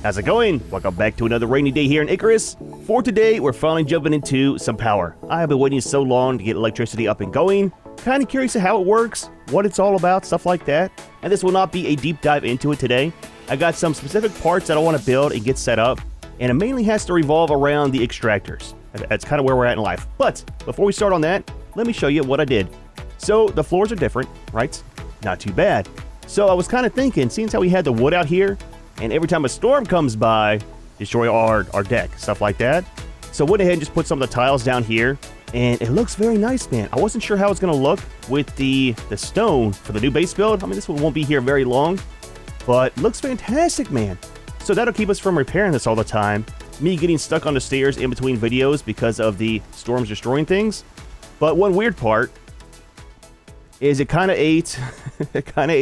How's it going? Welcome back to another rainy day here in Icarus. For today, we're finally jumping into some power. I have been waiting so long to get electricity up and going. Kind of curious of how it works, what it's all about, stuff like that. And this will not be a deep dive into it today. I got some specific parts that I want to build and get set up, and it mainly has to revolve around the extractors. That's kind of where we're at in life. But before we start on that, let me show you what I did. So the floors are different, right? Not too bad. So I was kind of thinking, seeing how we had the wood out here, and every time a storm comes by, destroy our deck, stuff like that. So I went ahead and just put some of the tiles down here, and it looks very nice, man. I wasn't sure how it's going to look with the stone for the new base build. I mean, this one won't be here very long, but looks fantastic, man. So that'll keep us from repairing this all the time. Me getting stuck on the stairs in between videos because of the storms destroying things. But one weird part is it kind of ate,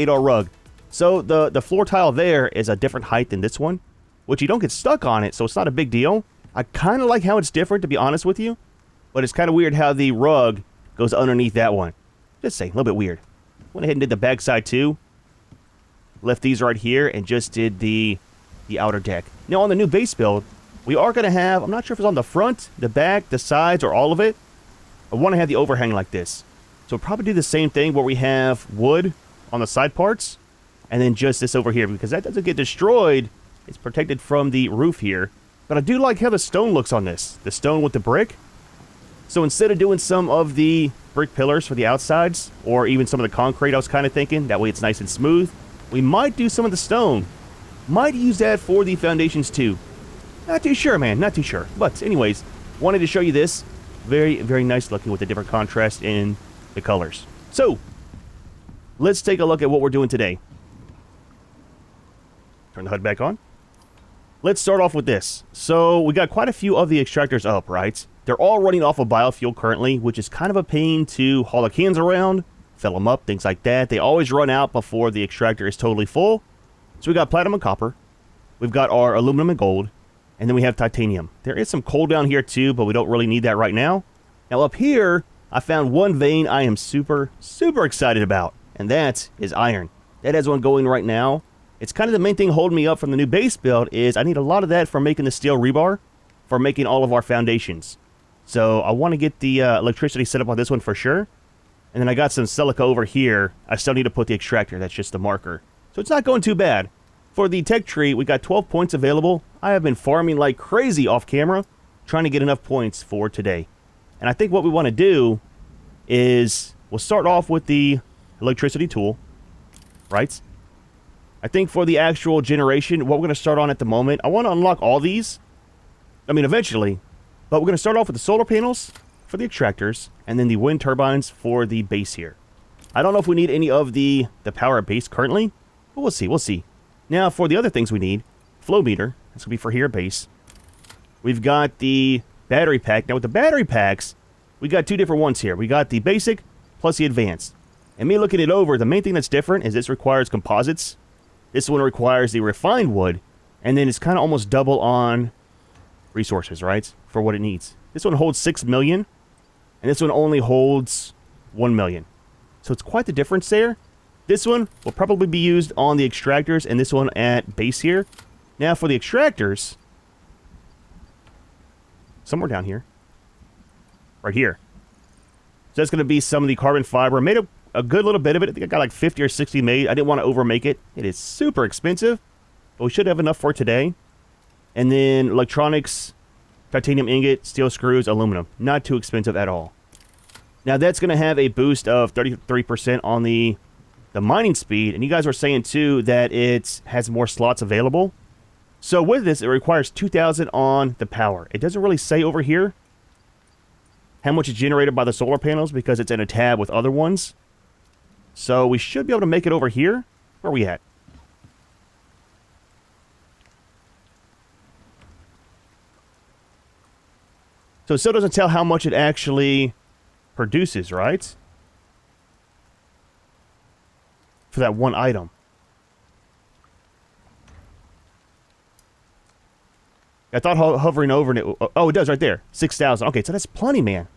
our rug. So the floor tile there is a different height than this one, which you don't get stuck on it, so it's not a big deal. I kind of like how it's different, to be honest with you, but it's kind of weird how the rug goes underneath that one. Just saying, a little bit weird. Went ahead and did the back side too. Left these right here and just did the outer deck. Now on the new base build, we are going to have, I'm not sure if it's on the front, the back, the sides, or all of it. I want to have the overhang like this. So we'll probably do the same thing where we have wood on the side parts, and then just this over here, because that doesn't get destroyed. It's protected from the roof here. But I do like how the stone looks on this. The stone with the brick. So instead of doing some of the brick pillars for the outsides, or even some of the concrete, I was kind of thinking, that way it's nice and smooth, we might do some of the stone. Might use that for the foundations too. Not too sure, man. Not too sure. But anyways, wanted to show you this. Very, very nice looking with the different contrast in the colors. So, let's take a look at what we're doing today. Turn the HUD back on. Let's start off with this. So we got quite a few of the extractors up, right? They're all running off of biofuel currently, which is kind of a pain to haul the cans around, fill them up, things like that. They always run out before the extractor is totally full. So we got platinum and copper. We've got our aluminum and gold. And then we have titanium. There is some coal down here too, but we don't really need that right now. Now up here, I found one vein I am super, super excited about. And that is iron. That has one going right now. It's kind of the main thing holding me up from the new base build is I need a lot of that for making the steel rebar, for making all of our foundations. So I want to get the electricity set up on this one for sure. And then I got some silica over here. I still need to put the extractor. That's just the marker. So it's not going too bad. For the tech tree, we got 12 points available. I have been farming like crazy off camera, trying to get enough points for today. And I think what we want to do is we'll start off with the electricity tool, right? I think for the actual generation, what we're going to start on at the moment, I want to unlock all these. I mean, eventually. But we're going to start off with the solar panels for the extractors, and then the wind turbines for the base here. I don't know if we need any of the power at base currently, but we'll see, we'll see. Now, for the other things we need, flow meter. This will be for here at base. We've got the battery pack. Now, with the battery packs, we got two different ones here. We got the basic plus the advanced. And me looking it over, the main thing that's different is this requires composites. This one requires the refined wood, and then it's kind of almost double on resources, right, for what it needs. This one holds 6 million, and this one only holds 1 million. So it's quite the difference there. This one will probably be used on the extractors, and this one at base here. Now for the extractors, somewhere down here, right here. So that's going to be some of the carbon fiber. I made a good little bit of it. I think I got like 50 or 60 made. I didn't want to overmake it. It is super expensive, but we should have enough for today. And then electronics, titanium ingot, steel screws, aluminum. Not too expensive at all. Now that's going to have a boost of 33% on the mining speed. And you guys were saying too that it has more slots available. So with this, it requires 2,000 on the power. It doesn't really say over here how much is generated by the solar panels because it's in a tab with other ones. So we should be able to make it over here. Where are we at? So it still doesn't tell how much it actually produces, right? For that one item. I thought hovering over it... Oh, it does right there. 6,000. Okay, so that's plenty, man.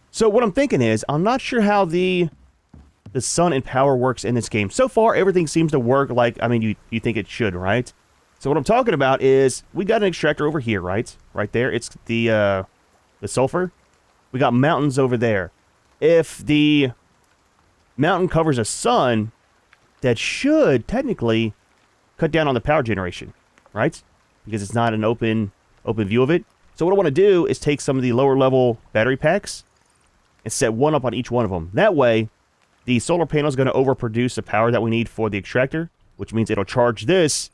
So what I'm thinking is, I'm not sure how the sun and power works in this game. So far, everything seems to work like, I mean, you think it should, right? So what I'm talking about is we got an extractor over here, right? Right there. It's the sulfur. We got mountains over there. If the mountain covers a sun, that should technically cut down on the power generation, right? Because it's not an open view of it. So what I want to do is take some of the lower level battery packs and set one up on each one of them. That way, the solar panel is going to overproduce the power that we need for the extractor, which means it'll charge this.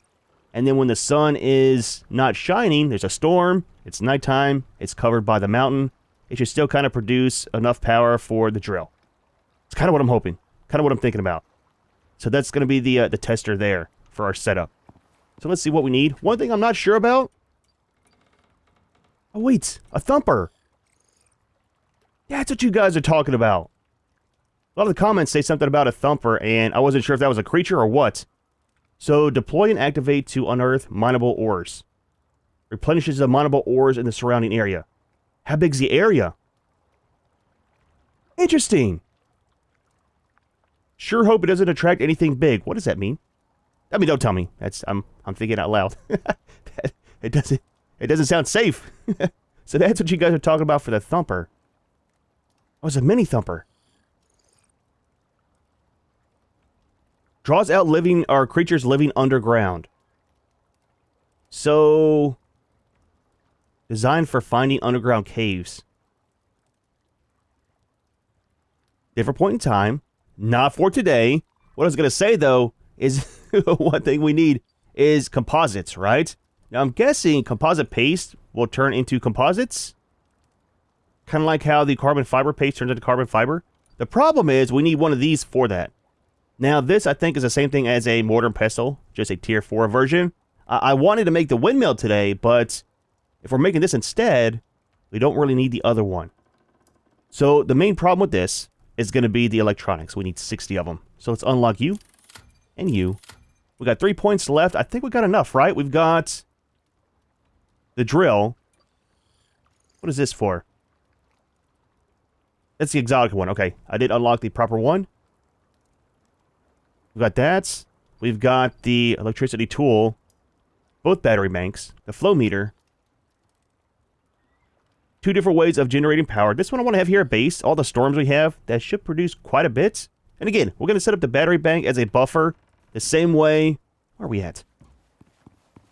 And then when the sun is not shining, there's a storm, it's nighttime, it's covered by the mountain, it should still kind of produce enough power for the drill. It's kind of what I'm hoping, kind of what I'm thinking about. So that's going to be the tester there for our setup. So let's see what we need. One thing I'm not sure about. Oh wait, a thumper. That's what you guys are talking about. A lot of the comments say something about a thumper, and I wasn't sure if that was a creature or what. So deploy and activate to unearth mineable ores. Replenishes the mineable ores in the surrounding area. How big's the area? Interesting. Sure hope it doesn't attract anything big. What does that mean? I mean, don't tell me. I'm thinking out loud. It doesn't sound safe. So that's what you guys are talking about for the thumper. Oh, it's a mini thumper. Draws out creatures living underground. So designed for finding underground caves. Different point in time. Not for today. What I was going to say, though, is one thing we need is composites, right? Now, I'm guessing composite paste will turn into composites. Kind of like how the carbon fiber paste turns into carbon fiber. The problem is we need one of these for that. Now, this, I think, is the same thing as a mortar and pestle, just a tier 4 version. I wanted to make the windmill today, but if we're making this instead, we don't really need the other one. So the main problem with this is going to be the electronics. We need 60 of them. So let's unlock you and you. We got 3 points left. I think we got enough, right? We've got the drill. What is this for? That's the exotic one. Okay, I did unlock the proper one. We've got that. We've got the electricity tool. Both battery banks. The flow meter. 2 different ways of generating power. This one I want to have here at base. All the storms we have, that should produce quite a bit. And again, we're going to set up the battery bank as a buffer. The same way... Where are we at?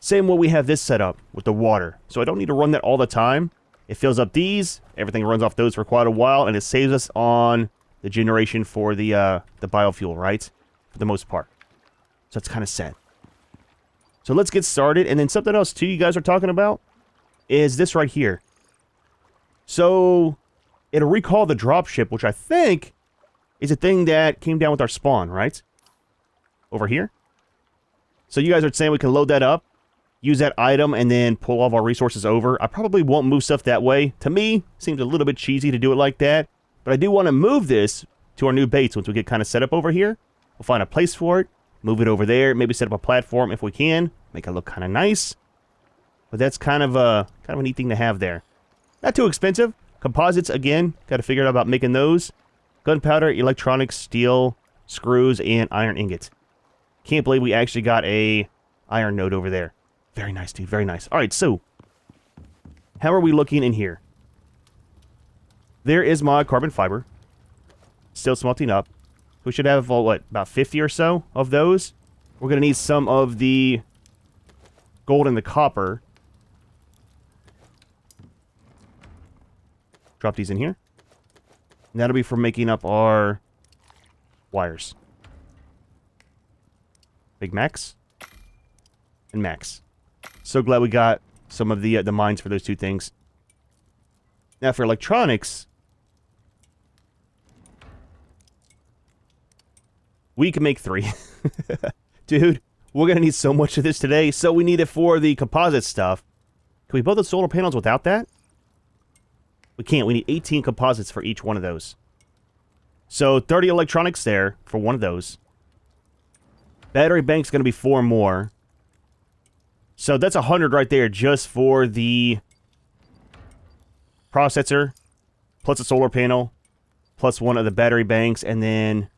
Same way we have this set up with the water. So I don't need to run that all the time. It fills up these. Everything runs off those for quite a while. And it saves us on the generation for the biofuel, right? For the most part. So it's kind of sad. So let's get started. And then something else, too, you guys are talking about is this right here. So it'll recall the dropship, which I think is a thing that came down with our spawn, right? Over here. So you guys are saying we can load that up, use that item, and then pull all of our resources over. I probably won't move stuff that way. To me, seems a little bit cheesy to do it like that. But I do want to move this to our new base once we get kind of set up over here. We'll find a place for it, move it over there, maybe set up a platform if we can, make it look kind of nice. But that's kind of a neat thing to have there. Not too expensive. Composites, again, got to figure out about making those. Gunpowder, electronics, steel, screws, and iron ingots. Can't believe we actually got a iron node over there. Very nice, dude. Very nice. All right, so how are we looking in here? There is my carbon fiber. Still smelting up. We should have, what, about 50 or so of those. We're going to need some of the gold and the copper. Drop these in here. And that'll be for making up our wires. Big Max. And Max. So glad we got some of the mines for those two things. Now for electronics, we can make 3. Dude, we're going to need so much of this today. So we need it for the composite stuff. Can we build the solar panels without that? We can't. We need 18 composites for each one of those. So 30 electronics there for one of those. Battery bank's going to be 4 more. So that's 100 right there just for the processor, plus a solar panel, plus one of the battery banks, and then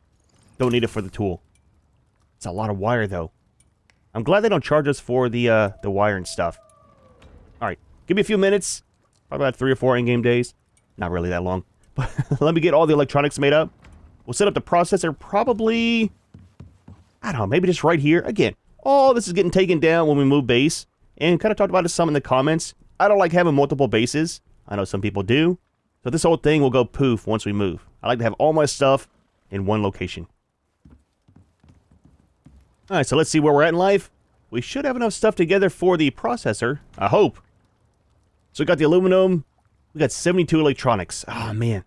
don't need it for the tool. It's a lot of wire, though. I'm glad they don't charge us for the wire and stuff. Alright, give me a few minutes. Probably about 3 or 4 in-game days. Not really that long. But let me get all the electronics made up. We'll set up the processor probably... I don't know, maybe just right here. Again, all this is getting taken down when we move base. And kind of talked about it some in the comments. I don't like having multiple bases. I know some people do. So this whole thing will go poof once we move. I like to have all my stuff in one location. Alright, so let's see where we're at in life. We should have enough stuff together for the processor. I hope. So we got the aluminum. We got 72 electronics. Ah, man.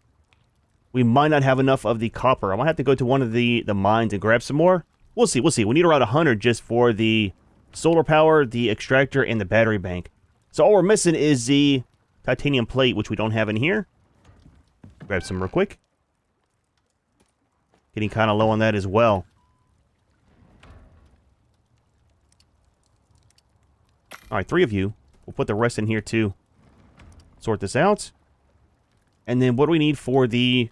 We might not have enough of the copper. I might have to go to one of the mines and grab some more. We'll see, we'll see. We need around 100 just for the solar power, the extractor, and the battery bank. So all we're missing is the titanium plate, which we don't have in here. Grab some real quick. Getting kind of low on that as well. Alright, 3 of you. We'll put the rest in here too. Sort this out. And then what do we need for the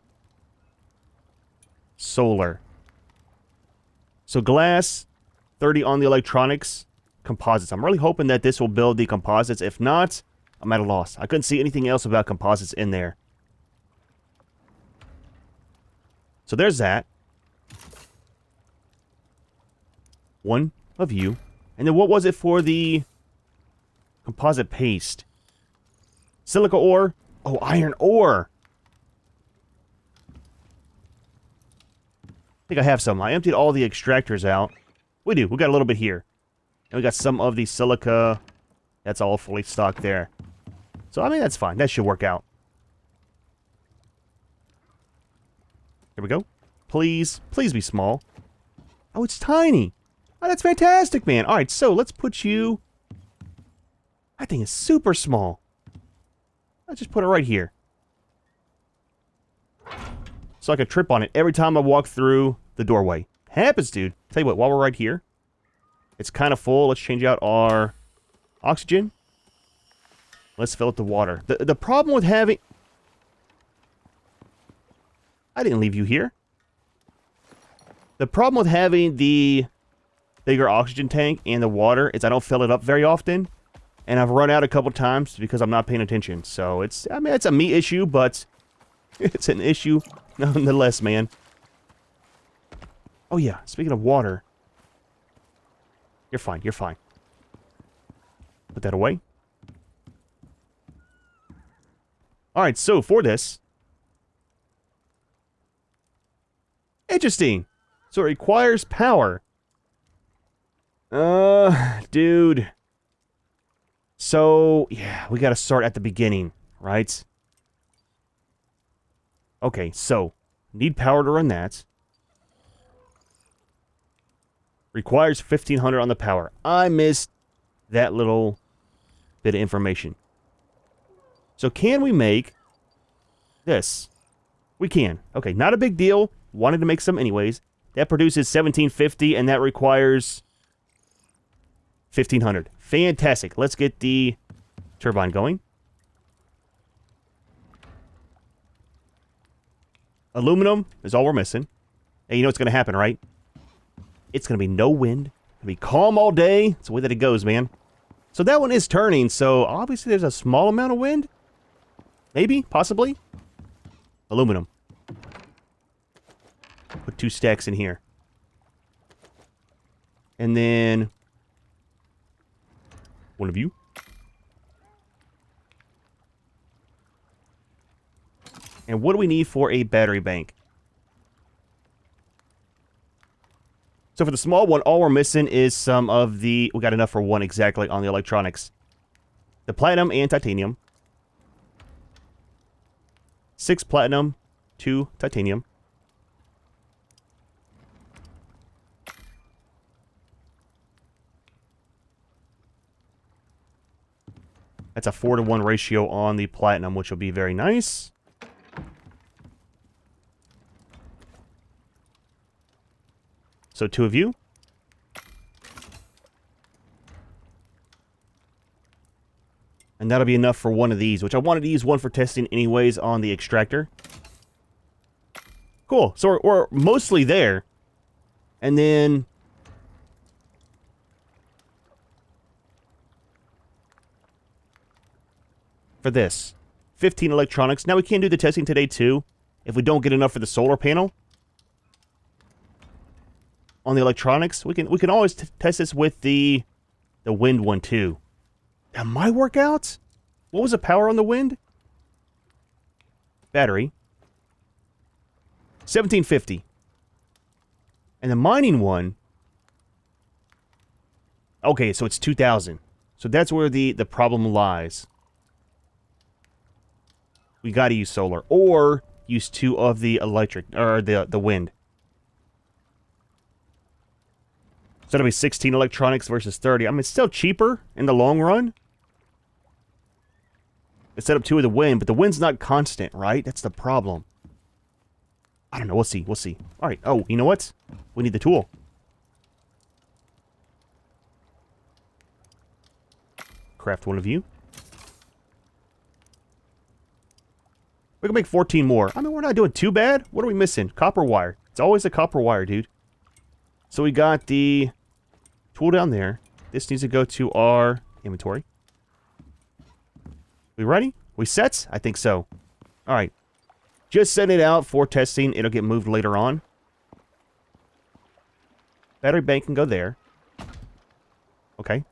solar? So glass, 30 on the electronics, composites. I'm really hoping that this will build the composites. If not, I'm at a loss. I couldn't see anything else about composites in there. So there's that. 1 of you. And then what was it for the composite paste? Silica ore. Oh, iron ore. I think I have some. I emptied all the extractors out. We do. We got a little bit here. And we got some of the silica. That's all fully stocked there. So, I mean, that's fine. That should work out. Here we go. Please. Please be small. Oh, it's tiny. Oh, that's fantastic, man. Alright, so let's put you... That thing is super small. Let's just put it right here. So I can trip on it every time I walk through the doorway. Happens, dude. Tell you what, while we're right here, it's kind of full. Let's change out our oxygen. Let's fill up the water. The problem with having... I didn't leave you here. The problem with having the bigger oxygen tank and the water is I don't fill it up very often. And I've run out a couple times because I'm not paying attention. So it's, I mean, it's a me issue, but it's an issue nonetheless, man. Oh yeah, speaking of water. You're fine, you're fine. Put that away. Alright, so for this. Interesting. So it requires power. Dude. So, yeah, we gotta start at the beginning, right? Okay, so, need power to run that. Requires 1500 on the power. I missed that little bit of information. So, can we make this? We can. Okay, not a big deal. Wanted to make some anyways. That produces 1750, and that requires 1500. Fantastic. Let's get the turbine going. Aluminum is all we're missing. Hey, you know what's going to happen, right? It's going to be no wind. It's going to be calm all day. It's the way that it goes, man. So that one is turning, so obviously there's a small amount of wind. Maybe, possibly. Aluminum. Put 2 stacks in here. And then... 1 of you. And what do we need for a battery bank? So for the small one, all we're missing is some of the... We got enough for 1 exactly on the electronics. The platinum and titanium. 6 platinum, 2 titanium. That's a 4-to-1 ratio on the platinum, which will be very nice. So 2 of you. And that'll be enough for 1 of these, which I wanted to use 1 for testing anyways on the extractor. Cool. So we're mostly there. And then... for this. 15 electronics. Now we can't do the testing today too if we don't get enough for the solar panel. On the electronics, we can always test this with the wind one too. That might work out. What was the power on the wind? Battery. 1750. And the mining one. Okay, so it's 2000. So that's where the problem lies. We gotta use solar. Or use 2 of the electric, or the wind. So that'll be 16 electronics versus 30. I mean, it's still cheaper in the long run. Let's set up 2 of the wind, but the wind's not constant, right? That's the problem. I don't know. We'll see. We'll see. All right. Oh, you know what? We need the tool. Craft one of you. We can make 14 more. I mean, we're not doing too bad. What are we missing? Copper wire. It's always a copper wire, dude. So we got the tool down there. This needs to go to our inventory. We ready? We set? I think so. Alright. Just send it out for testing. It'll get moved later on. Battery bank can go there. Okay.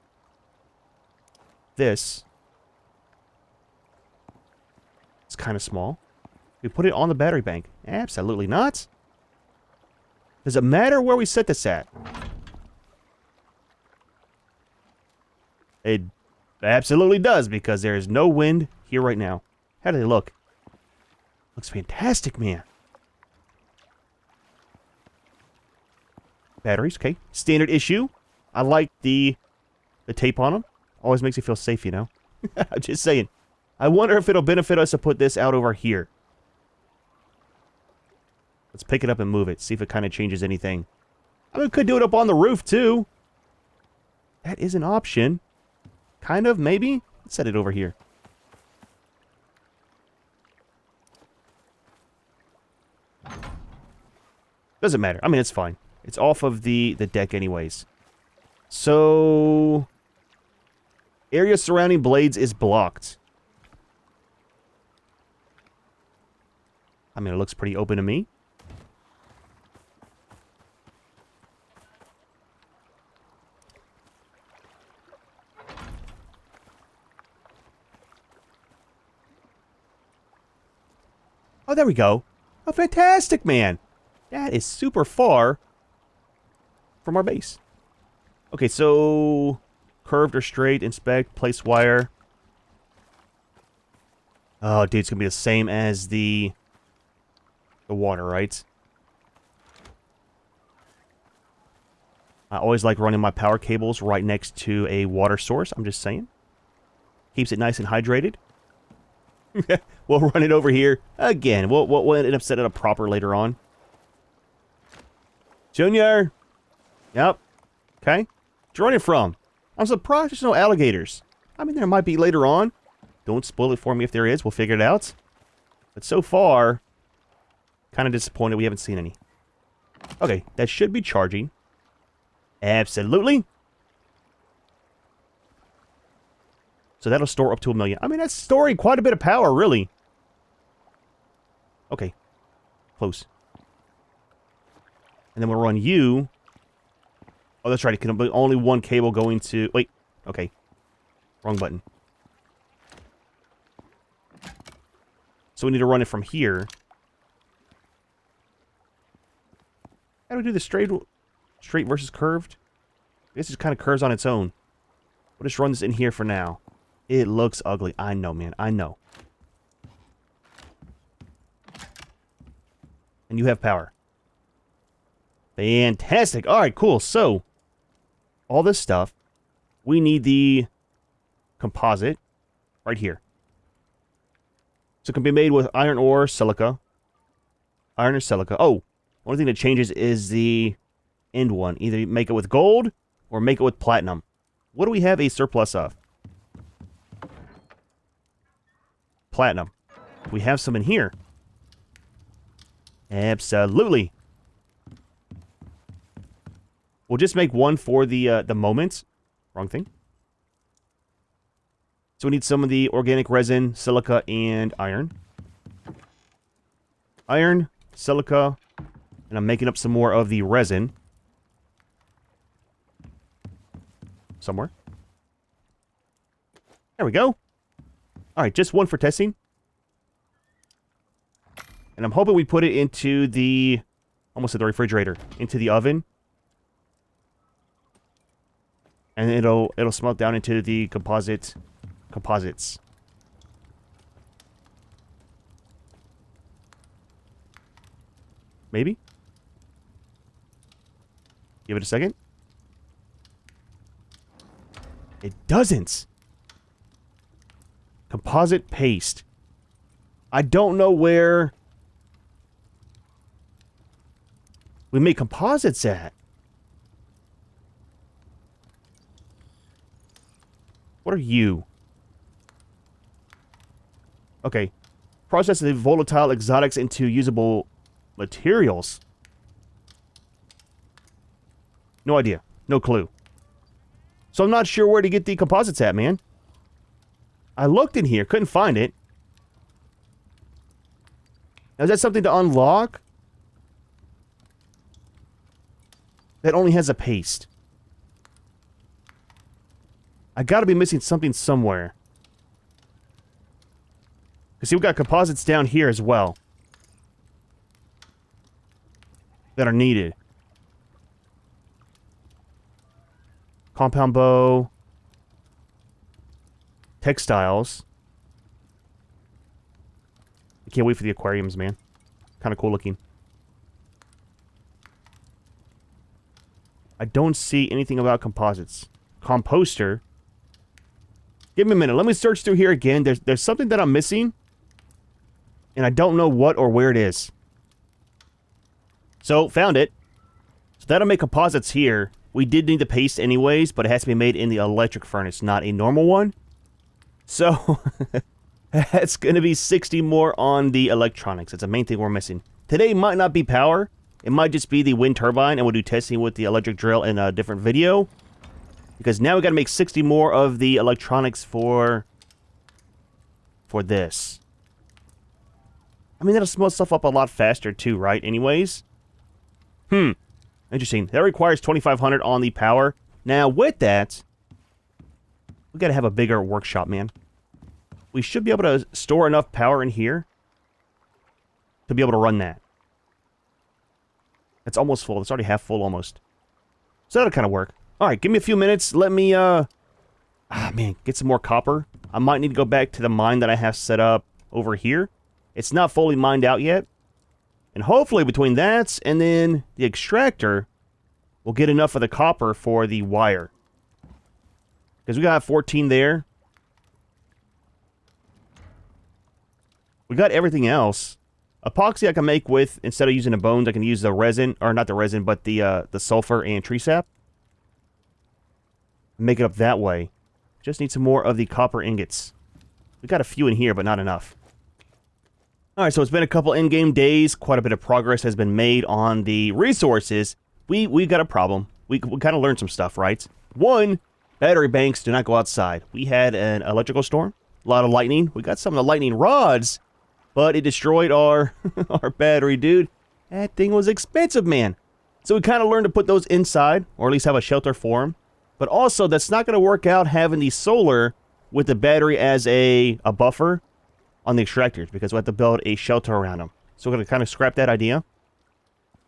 This. It's kind of small. We put it on the battery bank. Absolutely not. Does it matter where we set this at? It absolutely does, because there is no wind here right now. How do they look? Looks fantastic, man. Batteries, okay. Standard issue. I like the tape on them. Always makes you feel safe, you know? I'm just saying. I wonder if it'll benefit us to put this out over here. Let's pick it up and move it. See if it kind of changes anything. I mean, we could do it up on the roof, too. That is an option. Kind of, maybe. Let's set it over here. Doesn't matter. I mean, it's fine. It's off of the deck anyways. So... area surrounding blades is blocked. I mean, it looks pretty open to me. Oh, there we go. Oh, fantastic, man. That is super far from our base. Okay, so... curved or straight, inspect, place wire. Oh, dude, it's going to be the same as the water, right? I always like running my power cables right next to a water source. I'm just saying. Keeps it nice and hydrated. We'll run it over here again. We'll end up setting it up proper later on. Junior! Yep. Okay. Where'd you run it from? I'm surprised there's no alligators. I mean, there might be later on. Don't spoil it for me if there is. We'll figure it out. But so far, kind of disappointed we haven't seen any. Okay, that should be charging. Absolutely. So that'll store up to 1 million. I mean, that's storing quite a bit of power, really. Okay. Close. And then we'll run you. Oh, that's right. It can be only one cable going to... wait. Okay. Wrong button. So we need to run it from here. How do we do the straight versus curved? I guess it kind of curves on its own. We'll just run this in here for now. It looks ugly. I know, man. I know. And you have power. Fantastic. All right, cool. So, all this stuff, we need the composite right here. So it can be made with iron or silica. Iron or silica. Oh, only thing that changes is the end one. Either make it with gold or make it with platinum. What do we have a surplus of? Platinum. We have some in here. Absolutely. We'll just make one for the moment. Wrong thing. So we need some of the organic resin, silica, and iron. Iron, silica, and I'm making up some more of the resin. Somewhere. There we go. Alright, just one for testing. And I'm hoping we put it into the... almost at the refrigerator. Into the oven. And it'll smelt down into the composites. Maybe? Give it a second. It doesn't. Composite paste. I don't know where we make composites at. What are you? Okay. Process the volatile exotics into usable materials. No idea. No clue. So I'm not sure where to get the composites at, man. I looked in here. Couldn't find it. Now, is that something to unlock? That only has a paste. I gotta be missing something somewhere. Because see, we got composites down here as well. That are needed. Compound bow. Textiles. I can't wait for the aquariums, man. Kind of cool looking. I don't see anything about composites. Composter. Give me a minute. Let me search through here again. There's something that I'm missing. And I don't know what or where it is. So, found it. So that'll make composites here. We did need the paste anyways, but it has to be made in the electric furnace, not a normal one. So, that's going to be 60 more on the electronics. That's the main thing we're missing. Today might not be power. It might just be the wind turbine, and we'll do testing with the electric drill in a different video. Because now we got to make 60 more of the electronics for this. I mean, that'll smell stuff up a lot faster too, right? Anyways. Interesting. That requires 2,500 on the power. Now, with that, we got to have a bigger workshop, man. We should be able to store enough power in here to be able to run that. It's almost full. It's already half full almost. So that'll kind of work. Alright, give me a few minutes. Let me, get some more copper. I might need to go back to the mine that I have set up over here. It's not fully mined out yet. And hopefully between that and then the extractor, we'll get enough of the copper for the wire. Because we got 14 there. We got everything else. Epoxy I can make with, instead of using the bones, I can use the resin, or not the resin, but the sulfur and tree sap. Make it up that way. Just need some more of the copper ingots. We got a few in here, but not enough. Alright, so it's been a couple in-game days. Quite a bit of progress has been made on the resources. We've got a problem. We kind of learned some stuff, right? One, battery banks do not go outside. We had an electrical storm, a lot of lightning. We got some of the lightning rods, but it destroyed our, our battery, dude. That thing was expensive, man. So we kind of learned to put those inside, or at least have a shelter for them. But also, that's not going to work out having the solar with the battery as a buffer on the extractors, because we have to build a shelter around them. So we're going to kind of scrap that idea.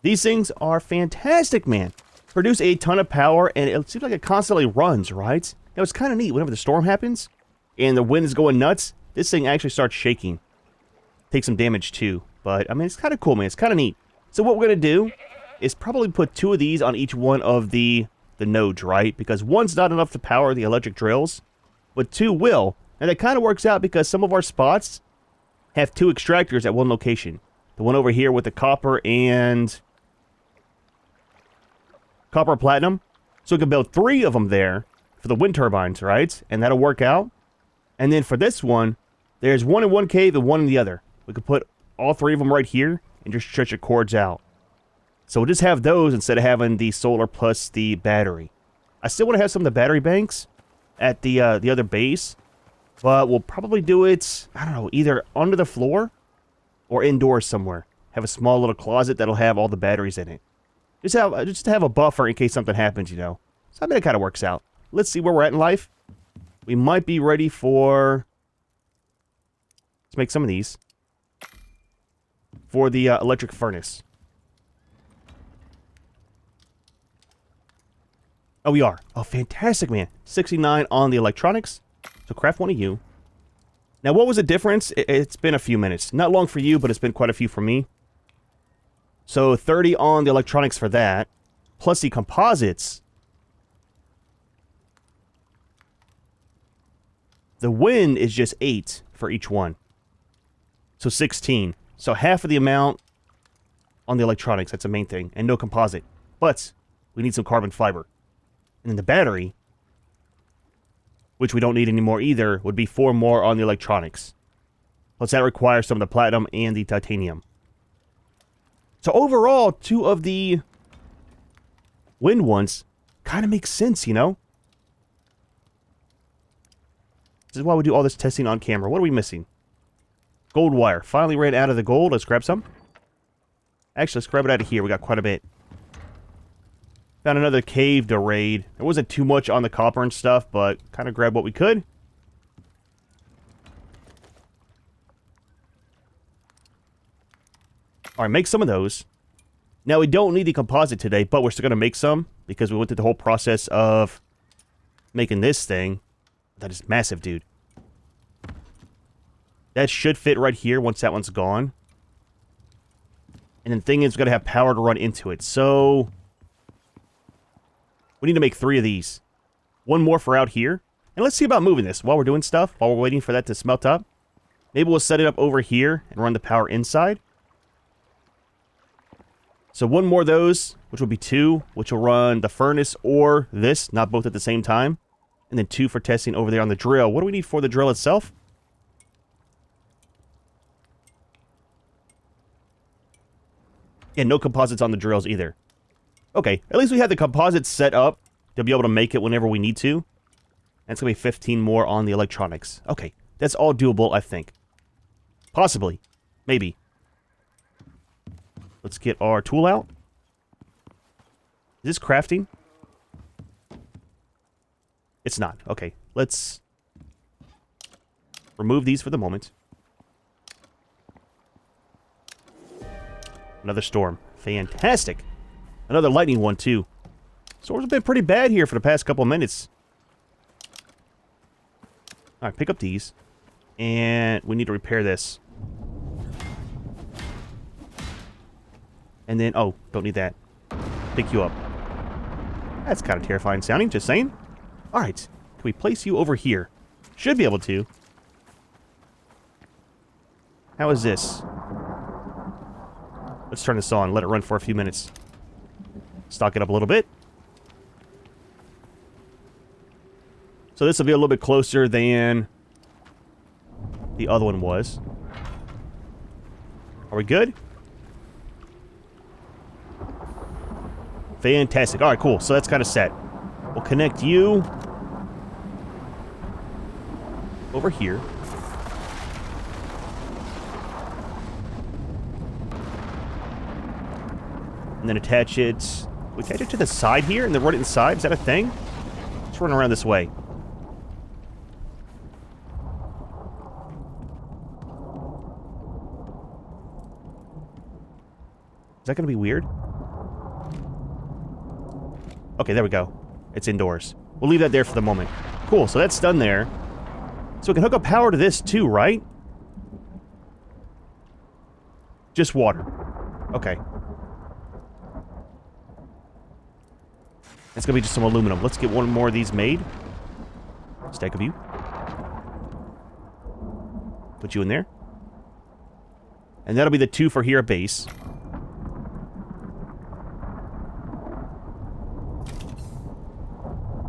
These things are fantastic, man. Produce a ton of power, and it seems like it constantly runs, right? Now, it's kind of neat. Whenever the storm happens, and the wind is going nuts, this thing actually starts shaking. Takes some damage, too. But, I mean, it's kind of cool, man. It's kind of neat. So what we're going to do is probably put 2 of these on each one of the nodes, right? Because one's not enough to power the electric drills, but 2 will. And that kind of works out because some of our spots have 2 extractors at one location. The one over here with the copper and copper platinum. So we can build 3 of them there for the wind turbines, right? And that'll work out. And then for this one, there's one in one cave and one in the other. We could put all 3 of them right here and just stretch the cords out. So we'll just have those instead of having the solar plus the battery. I still want to have some of the battery banks at the other base. But we'll probably do it, I don't know, either under the floor or indoors somewhere. Have a small little closet that'll have all the batteries in it. Just to have a buffer in case something happens, you know. So I mean, it kind of works out. Let's see where we're at in life. We might be ready for... Let's make some of these. For the electric furnace. Oh, we are. Oh, fantastic, man. 69 on the electronics. So craft one of you. Now, what was the difference? It's been a few minutes. Not long for you, but it's been quite a few for me. So 30 on the electronics for that. Plus the composites. The wind is just 8 for each one. So 16. So half of the amount on the electronics. That's the main thing. And no composite. But we need some carbon fiber. And then the battery, which we don't need anymore either, would be 4 more on the electronics. Plus that requires some of the platinum and the titanium. So overall, 2 of the wind ones kind of makes sense, you know? This is why we do all this testing on camera. What are we missing? Gold wire. Finally ran out of the gold. Let's grab some. Actually, let's grab it out of here. We got quite a bit. Found another cave to raid. There wasn't too much on the copper and stuff, but kind of grabbed what we could. Alright, make some of those. Now, we don't need the composite today, but we're still going to make some, because we went through the whole process of making this thing. That is massive, dude. That should fit right here once that one's gone. And then the thing is, we've got to have power to run into it. So we need to make 3 of these. 1 more for out here. And let's see about moving this while we're doing stuff, while we're waiting for that to smelt up. Maybe we'll set it up over here and run the power inside. So 1 more of those, which will be 2, which will run the furnace or this, not both at the same time. And then 2 for testing over there on the drill. What do we need for the drill itself? Yeah, no composites on the drills either. Okay, at least we have the composites set up to be able to make it whenever we need to. That's going to be 15 more on the electronics. Okay, that's all doable, I think. Possibly. Maybe. Let's get our tool out. Is this crafting? It's not. Okay, let's remove these for the moment. Another storm. Fantastic. Another lightning one, too. Storms have been pretty bad here for the past couple of minutes. Alright, pick up these. And we need to repair this. And then, oh, don't need that. Pick you up. That's kind of terrifying sounding, just saying. Alright, can we place you over here? Should be able to. How is this? Let's turn this on, let it run for a few minutes. Stock it up a little bit. So this will be a little bit closer than the other one was. Are we good? Fantastic. Alright, cool. So that's kind of set. We'll connect you over here. And then attach it... We attach it to the side here and then run it inside? Is that a thing? Let's run around this way. Is that going to be weird? Okay, there we go. It's indoors. We'll leave that there for the moment. Cool, so that's done there. So we can hook up power to this too, right? Just water. Okay. It's gonna be just some aluminum. Let's get 1 more of these made. Stack of you. Put you in there. And that'll be the 2 for here at base.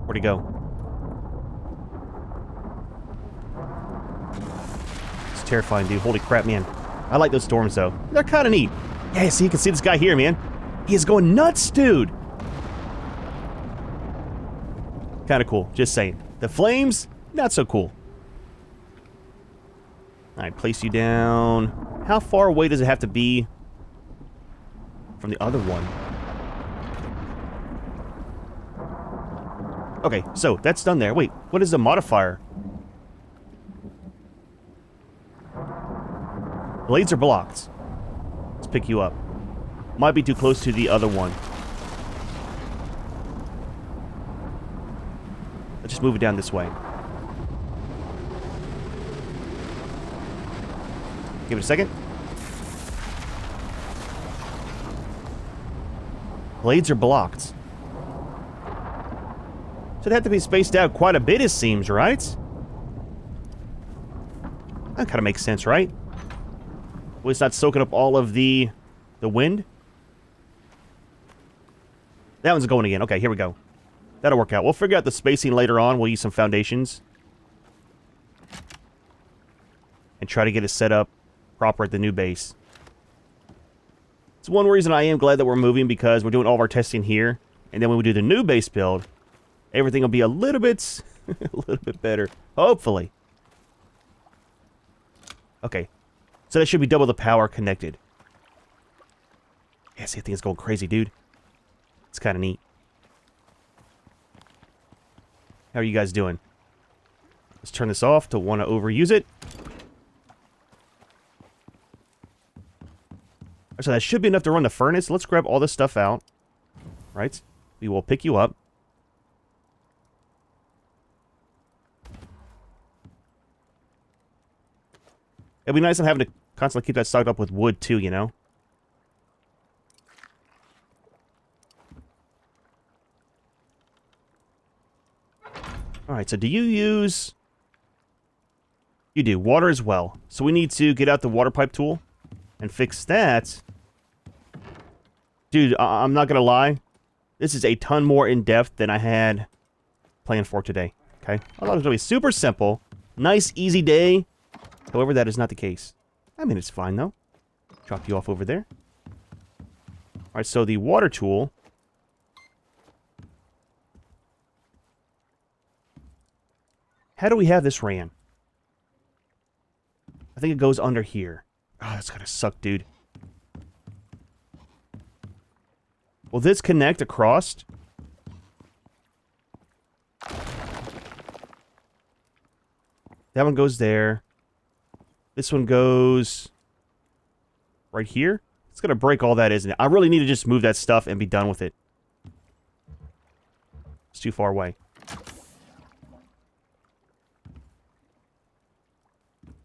Where'd he go? It's terrifying, dude. Holy crap, man. I like those storms, though. They're kind of neat. Yeah, see, you can see this guy here, man. He is going nuts, dude. Kind of cool. Just saying. The flames, not so cool. Alright, place you down. How far away does it have to be from the other one? Okay, so that's done there. Wait, what is the modifier? Blades are blocked. Let's pick you up. Might be too close to the other one. Let's just move it down this way. Give it a second. Blades are blocked. So they have to be spaced out quite a bit, it seems, right? That kind of makes sense, right? Well, it's not soaking up all of the wind. That one's going again. Okay, here we go. That'll work out. We'll figure out the spacing later on. We'll use some foundations. And try to get it set up proper at the new base. It's one reason I am glad that we're moving, because we're doing all of our testing here. And then when we do the new base build, everything will be a little bit better. Hopefully. Okay. So that should be double the power connected. Yeah, see, I think it's going crazy, dude. It's kind of neat. How are you guys doing? Let's turn this off. Don't want to overuse it. So that should be enough to run the furnace. Let's grab all this stuff out. Right? We will pick you up. It'd be nice not having to constantly keep that stocked up with wood too, you know? Alright, so do you use... You do. Water as well. So we need to get out the water pipe tool and fix that. Dude, I'm not gonna lie. This is a ton more in-depth than I had planned for today. Okay? I thought it was gonna be super simple. Nice, easy day. However, that is not the case. I mean, it's fine, though. Drop you off over there. Alright, so the water tool... How do we have this ran? I think it goes under here. Oh, that's gonna suck, dude. Will this connect across? That one goes there. This one goes right here. It's gonna break all that, isn't it? I really need to just move that stuff and be done with it. It's too far away.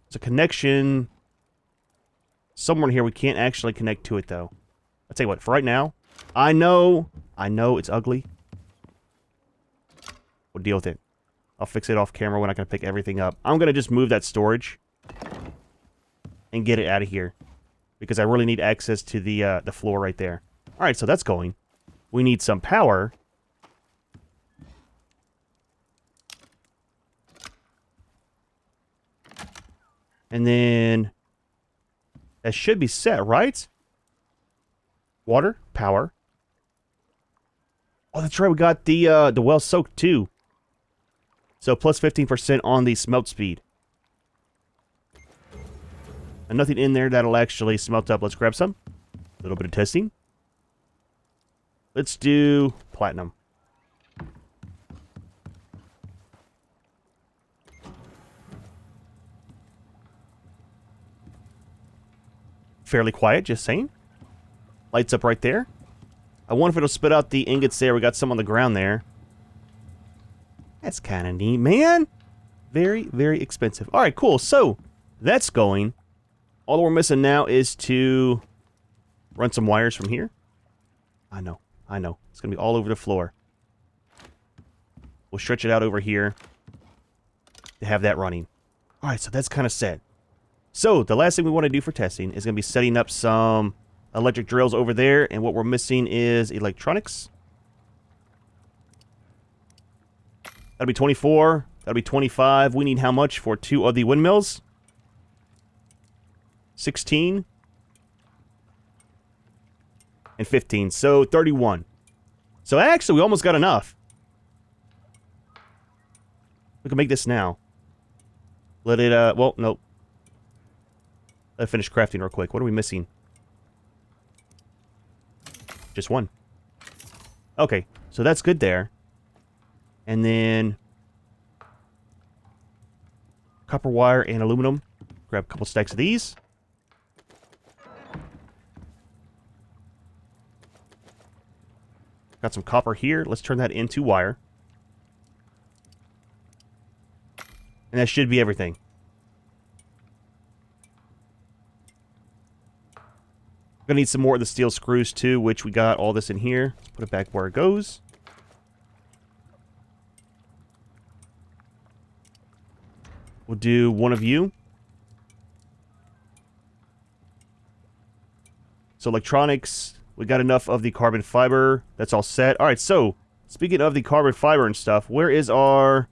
There's a connection somewhere in here. We can't actually connect to it, though. I'll tell you what, for right now, I know it's ugly. We'll deal with it. I'll fix it off camera. We're not going to pick everything up. I'm going to just move that storage and get it out of here, because I really need access to the floor right there. All right, so that's going. We need some power. And then that should be set, right? Water, power. Oh, that's right. We got the well soaked too. So plus 15% on the smelt speed. And nothing in there that'll actually smelt up. Let's grab some. A little bit of testing. Let's do platinum. Fairly quiet, just saying. Lights up right there. I wonder if it'll spit out the ingots there. We got some on the ground there. That's kind of neat, man. Very, very expensive. All right, cool. So, that's going. All we're missing now is to run some wires from here. I know. It's going to be all over the floor. We'll stretch it out over here to have that running. All right, so that's kind of set. So, the last thing we want to do for testing is going to be setting up some electric drills over there, and what we're missing is electronics. That'll be 24. That'll be 25. We need how much for 2 of the windmills? 16. And 15. So, 31. So, actually, we almost got enough. We can make this now. Let it, well, nope. Let's finish crafting real quick. What are we missing? Just one. Okay, so that's good there. And then copper wire and aluminum. Grab a couple stacks of these. Got some copper here. Let's turn that into wire. And that should be everything. Gonna need some more of the steel screws too, which we got all this in here. Let's put it back where it goes. We'll do one of you. So electronics, we got enough of the carbon fiber. That's all set. Alright, so speaking of the carbon fiber and stuff, where is our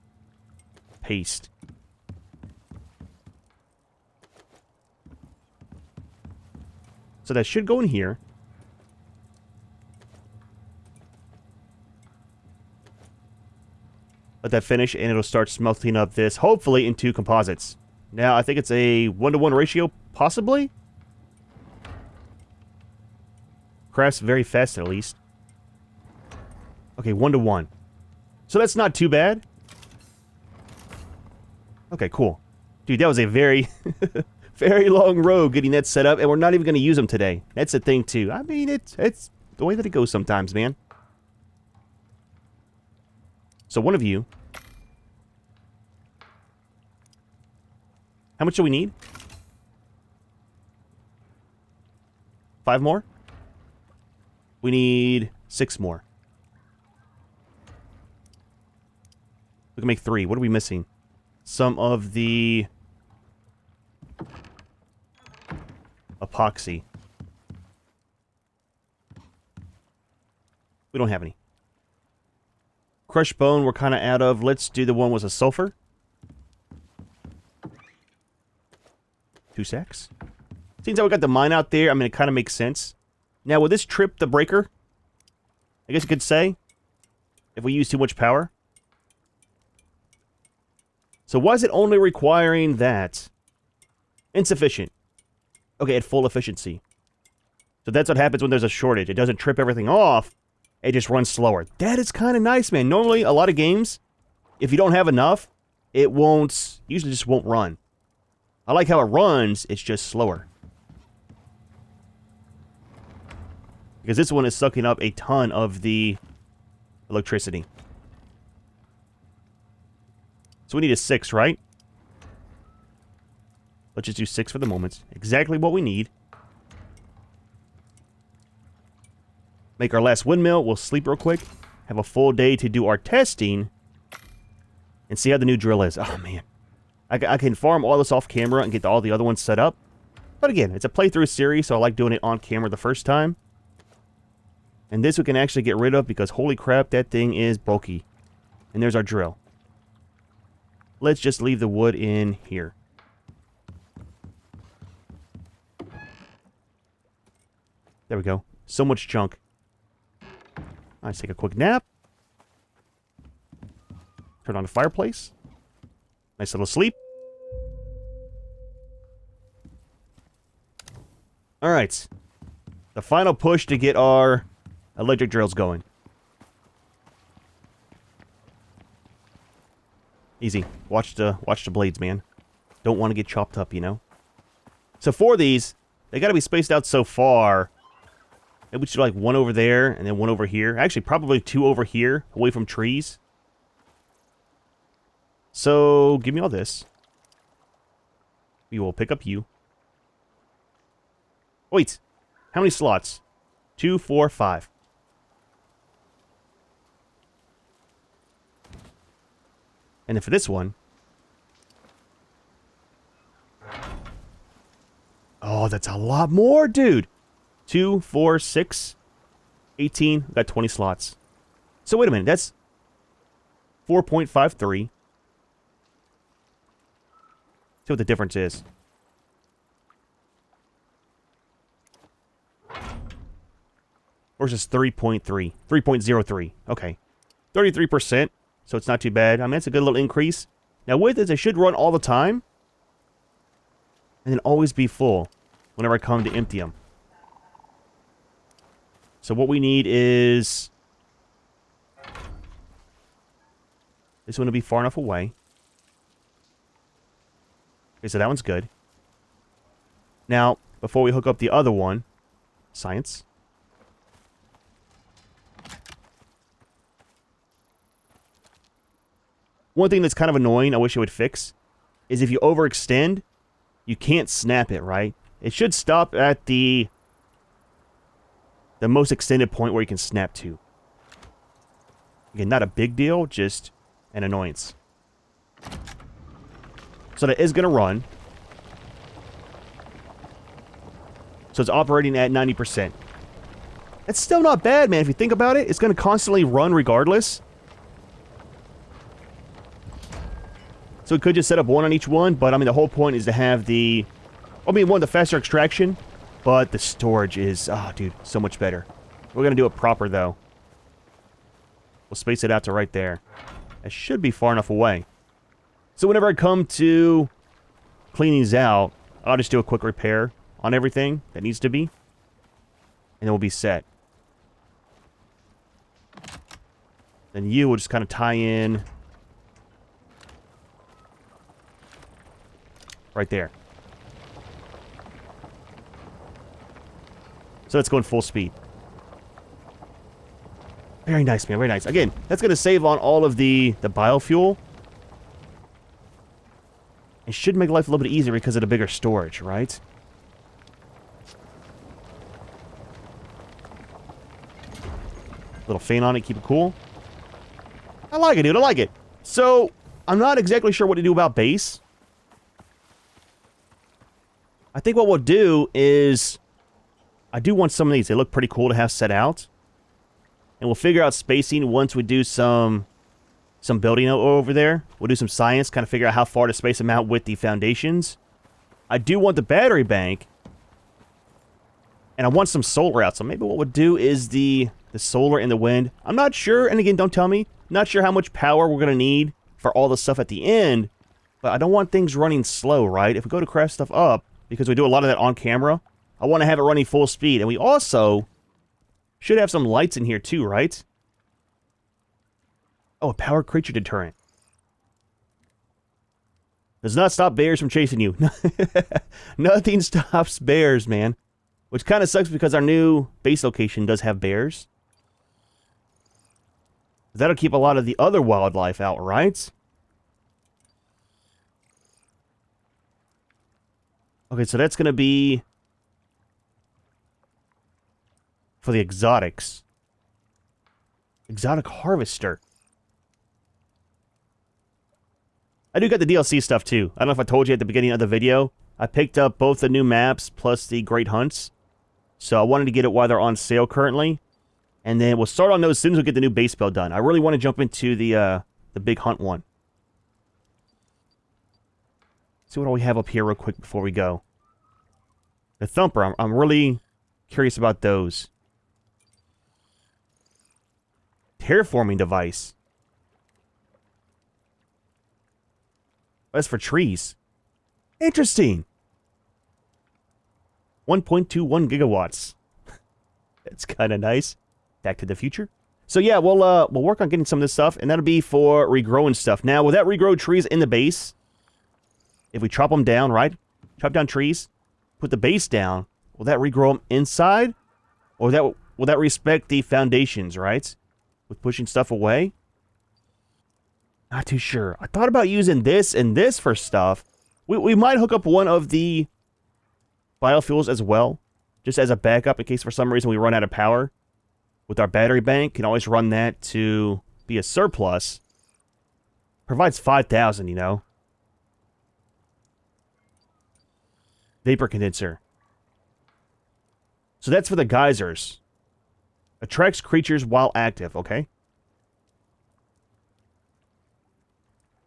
paste? So that should go in here. Let that finish, and it'll start smelting up this, hopefully, into composites. Now, I think it's a 1-to-1 ratio, possibly? Crafts very fast, at least. Okay, 1-to-1. So that's not too bad. Okay, cool. Dude, that was a very... very long road getting that set up, and we're not even going to use them today. That's the thing, too. I mean, it's the way that it goes sometimes, man. So one of you. How much do we need? 5 more? We need 6 more. We can make 3. What are we missing? Some of the... epoxy. We don't have any. Crushed bone, we're kind of out of. Let's do the one with the sulfur. 2 sacks. Seems like we got the mine out there. I mean, it kind of makes sense. Now, will this trip the breaker? I guess you could say. If we use too much power. So why is it only requiring that? Insufficient. Okay, at full efficiency. So that's what happens when there's a shortage. It doesn't trip everything off. It just runs slower. That is kind of nice, man. Normally, a lot of games, if you don't have enough, it won't... usually just won't run. I like how it runs. It's just slower. Because this one is sucking up a ton of the electricity. So we need a 6, right? Let's just do 6 for the moment. Exactly what we need. Make our last windmill. We'll sleep real quick. Have a full day to do our testing. And see how the new drill is. Oh, man. I can farm all this off camera and get all the other ones set up. But again, it's a playthrough series, so I like doing it on camera the first time. And this we can actually get rid of because, holy crap, that thing is bulky. And there's our drill. Let's just leave the wood in here. There we go. So much junk. Let's take a quick nap. Turn on the fireplace. Nice little sleep. Alright. The final push to get our electric drills going. Easy. Watch the blades, man. Don't want to get chopped up, you know? So for these, they gotta be spaced out so far. Maybe we should do like 1 over there and then 1 over here. Actually, probably 2 over here, away from trees. So, give me all this. We will pick up you. Wait, how many slots? 2, 4, 5. And then for this one... oh, that's a lot more, dude! 2, 4, 6, 18. We've got 20 slots. So wait a minute, that's 4.53. See what the difference is. Versus 3.3. 3.03. Okay. 33%. So it's not too bad. I mean, that's a good little increase. Now with this, it should run all the time. and then always be full whenever I come to empty them. So what we need is this one to be far enough away. Okay, so that one's good. Now, before we hook up the other one, science. One thing that's kind of annoying, I wish it would fix, is if you overextend, you can't snap it, right? It should stop at the most extended point where you can snap to. Again, not a big deal, just an annoyance. So that is going to run. So it's operating at 90%. That's still not bad, man. If you think about it, it's going to constantly run regardless. So we could just set up one on each one, but I mean, the whole point is to have the... I mean, one, the faster extraction, but the storage is... Oh, dude, so much better. We're going to do it proper, though. We'll space it out to right there. That should be far enough away. So whenever I come to clean these out, I'll just do a quick repair on everything that needs to be. And then we'll be set. Then you will just kind of tie in... right there. So let's go in full speed. Very nice, man. Very nice. Again, that's going to save on all of the biofuel. It should make life a little bit easier because of the bigger storage, right? Little fan on it, keep it cool. I like it, dude. I like it. So, I'm not exactly sure what to do about base. I think what we'll do is... I do want some of these. They look pretty cool to have set out. And we'll figure out spacing once we do some building over there. We'll do some science, kind of figure out how far to space them out with the foundations. I do want the battery bank. And I want some solar out. So maybe what we'll do is the solar and the wind. I'm not sure, and again, don't tell me. Not sure how much power we're going to need for all the stuff at the end. But I don't want things running slow, right? If we go to craft stuff up, because we do a lot of that on camera, I want to have it running full speed. And we also should have some lights in here too, right? Oh, a power creature deterrent. Does not stop bears from chasing you. Nothing stops bears, man. Which kind of sucks because our new base location does have bears. That'll keep a lot of the other wildlife out, right? Okay, so that's going to be for the exotics. Exotic harvester. I do got the DLC stuff too. I don't know if I told you at the beginning of the video. I picked up both the new maps plus the Great Hunts. So I wanted to get it while they're on sale currently. And then we'll start on those as soon as we get the new base build done. I really want to jump into the big hunt one. See what all we have up here real quick before we go. The Thumper, I'm really curious about those. Terraforming device. That's for trees. Interesting. 1.21 gigawatts. That's kind of nice. Back to the future. So yeah, we'll work on getting some of this stuff, and that'll be for regrowing stuff. Now, will that regrow trees in the base? If we chop them down, right? Chop down trees, put the base down, will that regrow them inside? Or will that respect the foundations, right? With pushing stuff away? Not too sure. I thought about using this and this for stuff. We might hook up one of the biofuels as well, just as a backup in case for some reason we run out of power. With our battery bank, can always run that to be a surplus. Provides 5,000, you know. Vapor condenser. So that's for the geysers. Attracts creatures while active, okay?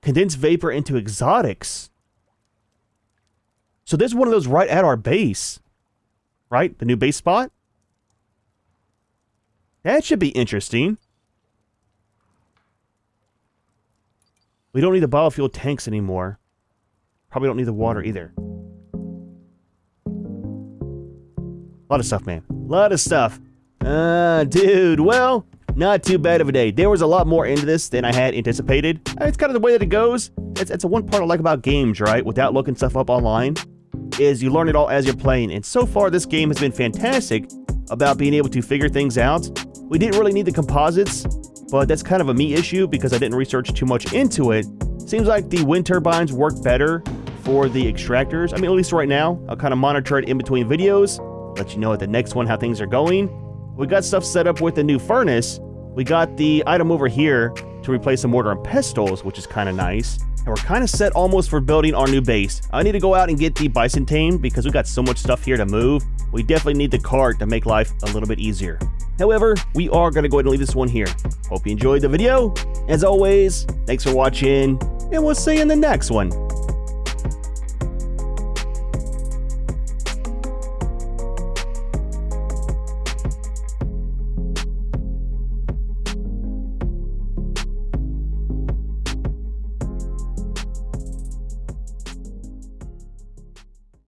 Condense vapor into exotics. So there's one of those right at our base. Right? The new base spot? That should be interesting. We don't need the biofuel tanks anymore. Probably don't need the water either. lot of stuff, man. A lot of stuff. Dude, well, not too bad of a day. There was a lot more into this than I had anticipated. It's kind of the way that it goes. It's a one part I like about games, right? Without looking stuff up online, is you learn it all as you're playing. And so far, this game has been fantastic about being able to figure things out. We didn't really need the composites, but that's kind of a me issue because I didn't research too much into it. Seems like the wind turbines work better for the extractors. I mean, at least right now. I'll kind of monitor it in between videos, let you know at the next one how things are going. We got stuff set up with the new furnace. We got the item over here to replace the mortar and pestles, which is kind of nice. And we're kind of set almost for building our new base. I need to go out and get the bison tamed because we got so much stuff here to move. We definitely need the cart to make life a little bit easier. However, we are going to go ahead and leave this one here. Hope you enjoyed the video. As always, thanks for watching, and we'll see you in the next one.